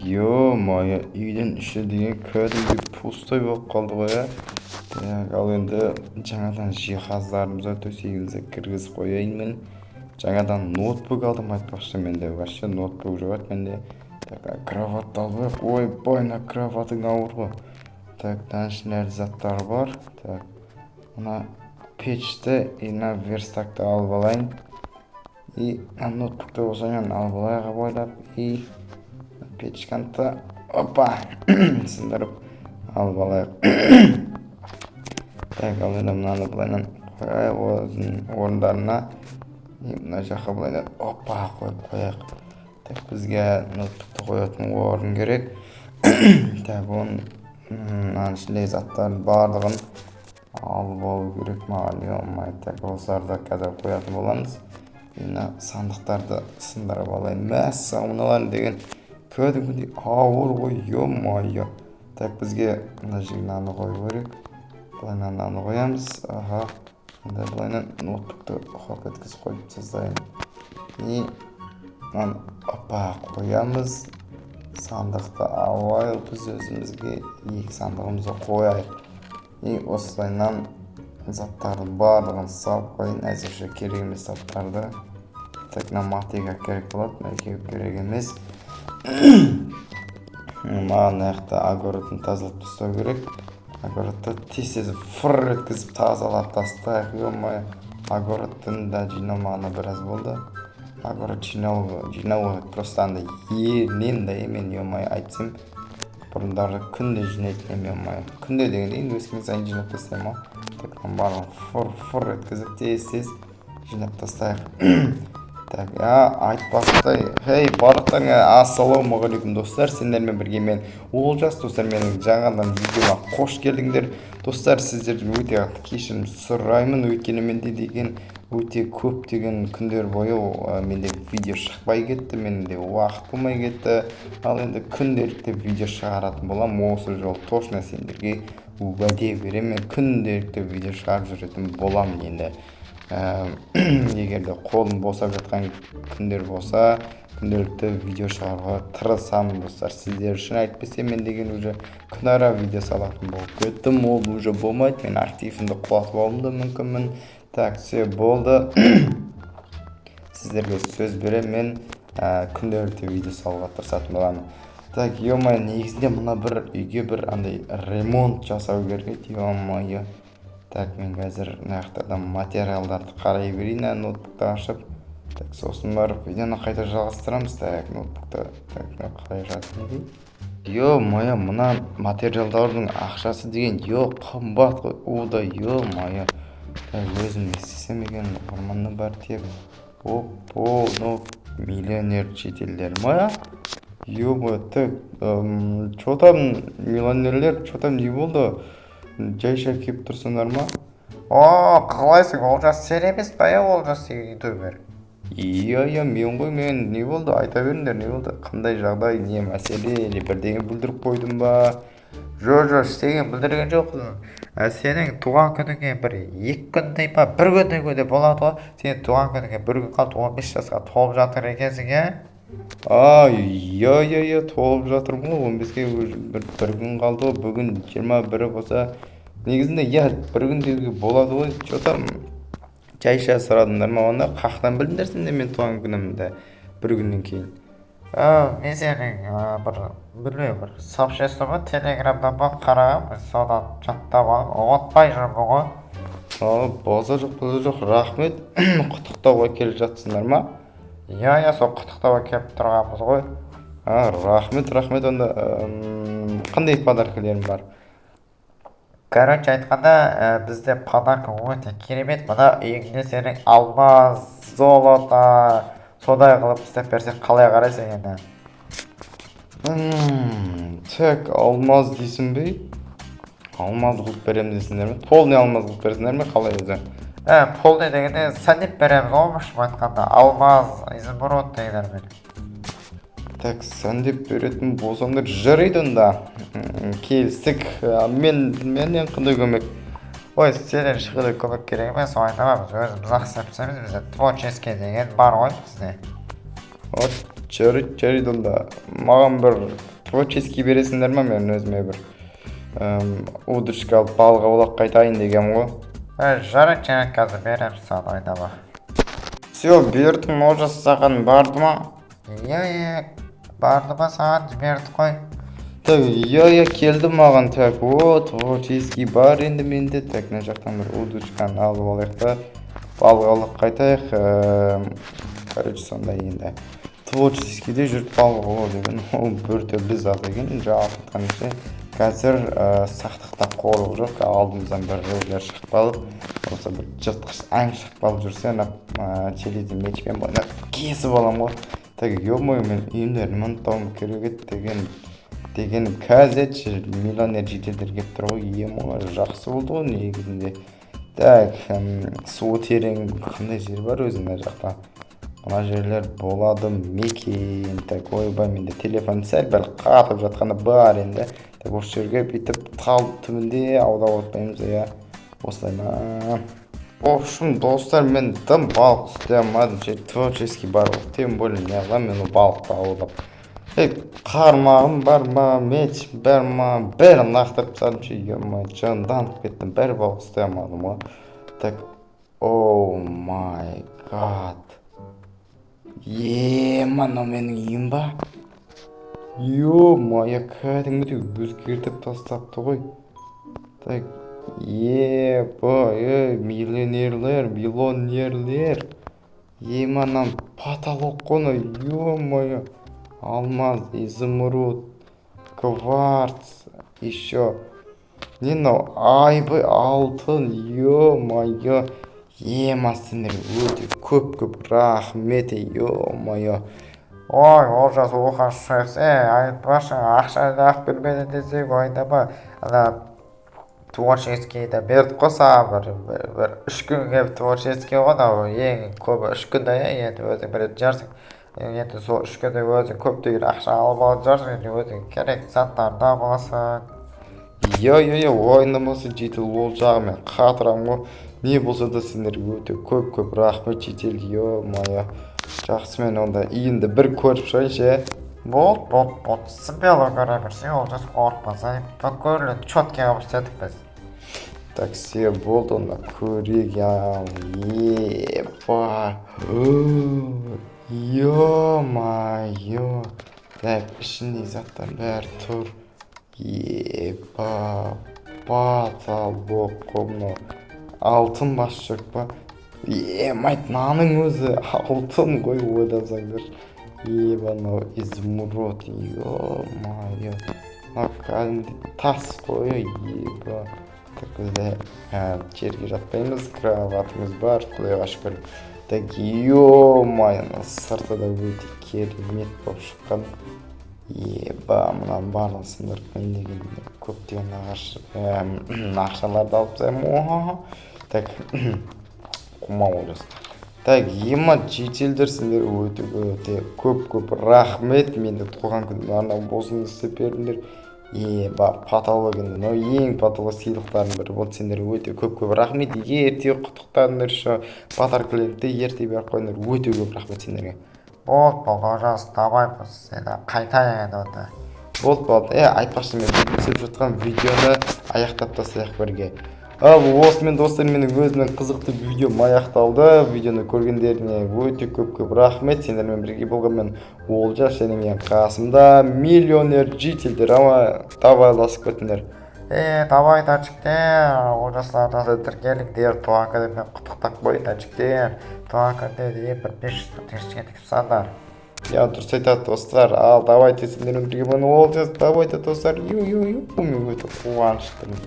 Ё-моё, үйден іші деген кәдімгі пустой болып қалды ғой, ә? Так, ал енді жаңадан жиһаздарымызды төсегімізді кіргізіп қояйын. Жаңадан ноутбук алдым айтпақшы, менде вообще ноутбук жоқ менде. Так, кроватты алып, ойбай, мына кроватың ауыр ғой. Так, данышнер заттар бар. Так, мына печті и мына верстакты алып алайын. И ноутбукты осымен алып алайық ойлап, и печканты опа сындырып алып алайық. Так, ал енді мынаны былайынан қояйық орындарына. И мына жаққа былайынан опа қойып қояйық. Так, бізге ноутбукты қоятын орын керек. Так, оның ішіндегі заттардың барлығын алып алу керек маған. Ё-моё, так, осыларды қазір қоятын боламыз. Мына сандықтарды сындырып алайын. Мәссаған, мыналар деген кәдімгідей ауыр ғой, ё-моё. Так, бізге мына жеріне қою керек. Былайынан мынаны қоямыз. Аха. Енді былайынан ноутбукты қойып еткізіп қойып тастайын. И оны опа қоямыз. Сандықты алайық, біз өзімізге екі сандығымызды қояйық. И осылайынан заттардың барлығын салып қойын. Әзірше керек емес заттарды. Так, мына матиға керек болады, мәлкеге керек емес. Маған аяқта огородын тазалап тастау керек. Огородты тез фыр еткізіп тазалап тастайық. Ё-моё, огородтың да жиналмағаны біраз болды. Огород жинауы просто андай емен да емен, ё-моё, айтсам. Бұрындары күнде жинайтын ем, ё-моё. Күнде дегенде енді өскен сайын жинап тастаймын. Так, барлығын фыр еткізіп тез жинап тастайық. Так, айтпақтай, хей, барлықтарыңа ассалаумағалейкум достар, сендермен бірге мен Олжас. Достар, менің жаңадан видеома қош келдіңдер. Достар, сіздерден өте қатты кешірім сұраймын, өйткені менде деген өте көптеген күндер бойы менде видео шықпай кетті, менде уақыт болмай кетті. Ал енді күнделікті видео шығаратын боламын. Осы жолы точно сендерге уәде беремін, күнделікті видео шығарып жүретін боламын енді. Егерде қолым босап жатқан күндер болса, күнделікті видео шығаруға тырысамын достар. Сіздер үшін айтпесе, мен деген уже күнара видео салатын болып кеттім. Ол уже болмайды, мен активімді құлатып алуым да мүмкінмін. Так, все болды. Сіздерге сөз беремін, мен күнделікті видео салуға тырысатын боламын. Так, ё-моё, негізінде мына бір үйге бір андай ремонт жасау керек, ё-моё. Так, мен қазір нақтырдан материалдарды қарай берейін, ноутбукты ашып. Так, сосын барып видеоны қайта жалғастырамыз. Так, ноутбукты қалай жатыр дейді. Ё-моё, мына материалдардың ақшасы деген қымбат қой. Ода ё-моё. Так, өзім не істесем екен, орманның бар тек. Ну, миллионер шетелдер ма? Ё-моё, так, что там миллионерлер, что там не болды? Жайша кеп тұрсыңдар ма? Қалайсың, Олжас, сен емес па, Олжас деген ютубер? Иә, мен ғой, мен не болды? Айта беріңдер, не болды? Қандай жағдай, не мәселе, или бірдеңе бүлдіріп қойдым ба? Жоқ, істеген бүлдірген жоқпын. Сенің туған күніңе бір 2 күндей ба, 1 күндей де болады ғой. Сен туған күніңе 1 күн қалды, 15 жасқа толып жатыр екенсің, иә, толып жатырмын ғой, 15-ке бір күн қалды ғой, бүгін 21 болса, негізінде, 1 күн деуге болады ғой, что-то жайша сұрадыңдар ма, онда қақтан білдіңдер сендер мен туған күнімді 1 күннен кейін. Мен сенің бір сообществоға телеграмдан ба қарағам, содан жаттап алып, ұғытпай жүрмін ғой. Болса жоқ, рахмет, құттықтауға келіп жатсыңдар ма? Иә, сол құттықтауға келіп тұрғанбыз ғой. Рахмет, онда қандай подаркалерім бар? Короче айтқанда, бізде подарка өте керемет. Мына үйіңде сенің алмаз, золото, содай қылып істеп берсең қалай қарайсың енді? Так, алмаз дейсің бе? Алмаз қылып берем дейсіңдер ме? Полный алмаз қылып бересіңдер ме? Қалай өзі? Полный дегенде сәндеп береміз олмышым айтқанда. Алмаз, изумруд дегендер мен. Так, сәндеп беретін болсаңдар жарайды онда. Келістік. Менен қандай көмек? Ой, сенен шықыдай көмек керек емес, ойнамамыз. Өзіміз ақсапсамыз, бізде творческий деген бар ғой бізде. Жарайды онда. Маған бір творческий бересіңдер ма? Мен өзіме бір удочка алып балық аулап қайтайын дегем ғой. Жарайды, жаңа қазір беремін саған, ойнама. Все, бердім, олжас саған барды ма? Иә, барды ма, саған жіберді қой. Так, иә, келді маған. Так, творческий бар енді менде. Так, мына жақтан бір удочканы алып алайық та балық аулап қайтайық. Короче, сондай енді творческийде жүріп балық аулау деген ол бір түрлі зат екен. Жалпы айтқанша қазір сақтықтап қорық жоқ. Алдымыздан бір рөлдер шықпалып, осы бір жыртқыш аң шықпалып жүрсе, челиді мечпен бойына кесіп алам ғой. Так, ё-моё, мен үйімдерін ұмытпауым керек еді деген қазір миллионер жителдер келіп тұр ғой. Олар жақсы болды ғой негізінде. Так, суы терең қандай жер бар өзіне жақта? Мына жерлер болады мекен. Так, ойбай, менде телефон сәл қатып жатқаны бар енді. Так, осы жерге бүйтіп тал түбінде аулап отпаймыз, иә. Осылай ма? В общем, достар, мен тым балық ұстай алмадым. Творческий бар ғой. Тем более не аламын мен балықты аулап. Қармағым бар ма, меч бар ма, бәрін лақтырып тастадым. Жанданып кеттім, бәрі балық ұстай алмадым ғой. Так, о май гад. Мынау менің үйім ба? Ё-моё, кәдімгідей өзгертіп тастапты ғой. Так, миллионерлер. Мынау потолок қой, ё-моё. Алмаз, изумруд, кварц, еще. Не, ну, айбы, алтын, ё-моё. Сендер өте көп рахмет, ё-моё. Ой, олжас оған шықсы, айтпашы, ақша ақ бермеді десек, ойнама. Творческийді берді қоса, бір 3 күнге творческий ғой, ең көбі 3 күнде, енді өзің білетін жарсың. Енді сол 3 күнде өзің көптеген ақша алып алып жарсың, өзің керек заттарда боласың. Ойнамасы жетіл ол жағымен қатырам ғой. Не болса да сендер өте көп рахмет жетел, ё-моё. Жақсы, мен онда үйінді бір көріп шығайыншы. Болды. Смело көре берсең, олжас қорықпаса. Бүкіл четкий көрсетіп біз. Так, все болды, онда көрейік, ё-моё. Так, ішінде заттар бәрі тұр. Потолок қомно. Алтын бас жоқ па? Наның өзі алтын ғой, ойласаңдар. Мынау изумруд, ё-моё. Кәдімгі тас қой, Так, бізде жерге жатпаймыз, кроватымыз бар, құдайға шүкір. Так, ё-моё, сырты да өте керемет болып шыққан. Мынаны барлығын сындырып қойын дегенде көптеген ақшаларды алып тастаймын. Так, құмау олжас. Так, жетелдер, сендер өте көп рахмет. Менде туған күнім арнап болсын істеп бердіңдер. Потологында, ең потолог сыйлықтардың бірі болды. Сендер өте көп рахмет. Ерте құттықтадыңдар, подаркілерді ерте беріп қойыңдар. Өте көп рахмет сендерге. Болды, олжас, табайбыз, қайтайын енді. Болды. Айтпақшы, мен түсіп жатқан видеоны аяқтап тастайық бірге. Осымен достар, менің өзімнің қызықты видеом аяқталды. Видеоны көргендеріне өте көп рахмет. Сендермен бірге болған мен Олжас, және мен қасымда миллионер жителдер, ama табайласып кетіңдер. Давай тәжіктер, олжастардан тіркеліңдер, туған күнімен құттықтап қойын тәжіктер. Туған күнде бір 500 мың теңгеге тіксаңдар. Дұрыс айтады достар. Давайте сендермен бірге болған Олжас, давайте достар. Мен өте қуаныштымын.